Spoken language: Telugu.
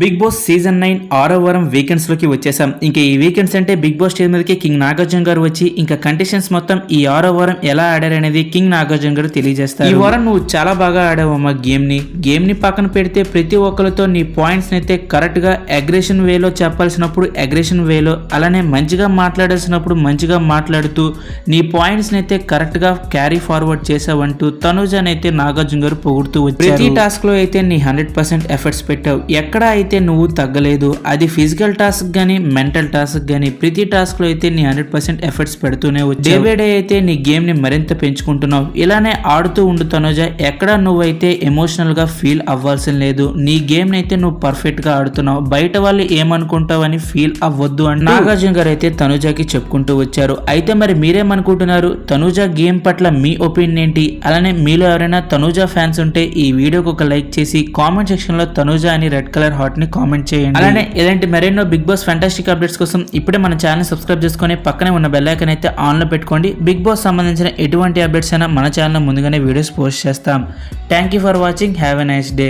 బిగ్ బాస్ సీజన్ 9 6వ వారం వీకెండ్స్ లోకి వచ్చేసాం. ఇంకా ఈ వీకెండ్స్ అంటే బిగ్ బాస్ స్టేజ్ మీదకి కింగ్ నాగార్జున గారు వచ్చి ఇంకా కంటెస్టెంట్స్ మొత్తం ఈ 6వ వారం ఎలా ఆడారనేది కింగ్ నాగార్జున గారు తెలియజేస్తారు. ఈ వారం నువ్వు చాలా బాగా ఆడావమ్మా గేమ్ ని పక్కన పెడితే ప్రతి ఒక్కరితో నీ పాయింట్స్ అయితే కరెక్ట్ గా అగ్రెషన్ వేలో చెప్పాల్సినప్పుడు అగ్రెషన్ వేలో, అలానే మంచిగా మాట్లాడాల్సినప్పుడు మంచిగా మాట్లాడుతూ నీ పాయింట్స్ అయితే కరెక్ట్ గా క్యారీ ఫార్వర్డ్ చేసావంటూ తనుజానైతే నాగార్జున గారు పొగుడుతూ వచ్చారు. ప్రతి టాస్క్ లో అయితే నీ 100% ఎఫర్ట్స్ పెట్టావు, ఎక్కడ అయితే నువ్వు తగ్గలేదు. అది ఫిజికల్ టాస్క్ గానీ మెంటల్ టాస్క్ గానీ ప్రతి టాస్క్ లో అయితే నీ 100% ఎఫర్ట్స్ పెడుతూనే వచ్చావు. డే బై డే అయితే నీ గేమ్ ని మరింత పెంచుకుంటున్నావు. ఇలానే ఆడుతూ ఉండు తనుజ, ఎక్కడ నువ్వైతే ఎమోషనల్ గా ఫీల్ అవ్వాల్సిన లేదు. నీ గేమ్ అయితే నువ్వు పర్ఫెక్ట్ గా ఆడుతున్నావు, బయట వాళ్ళు ఏమనుకుంటావని ఫీల్ అవ్వద్దు అని నాగార్జున గారు అయితే తనుజాకి చెప్పుకుంటూ వచ్చారు. అయితే మరి మీరేమనుకుంటున్నారు? తనుజ గేమ్ పట్ల మీ ఒపీనియన్ ఏంటి? అలానే మీలో ఎవరైనా తనుజ ఫ్యాన్స్ ఉంటే ఈ వీడియోకి ఒక లైక్ చేసి కామెంట్ సెక్షన్ లో తనుజ అని రెడ్ కలర్ హార్ట్ ని కామెంట్ చేయండి. అలానే ఇలాంటి మరెన్నో బిగ్ బాస్ ఫ్యాంటాస్టిక్ అప్డేట్స్ కోసం ఇప్పుడే మన ఛానల్ సబ్స్క్రైబ్ చేసుకొని పక్కనే ఉన్న బెల్ ఐకాన్ అయితే ఆన్ లో పెట్టుకోండి. బిగ్ బాస్ సంబంధించిన ఎటువంటి అప్డేట్స్ అయినా మన ఛానల్ ముందుగానే వీడియోస్ పోస్ట్ చేస్తాం. Thank you for watching. Have a nice day.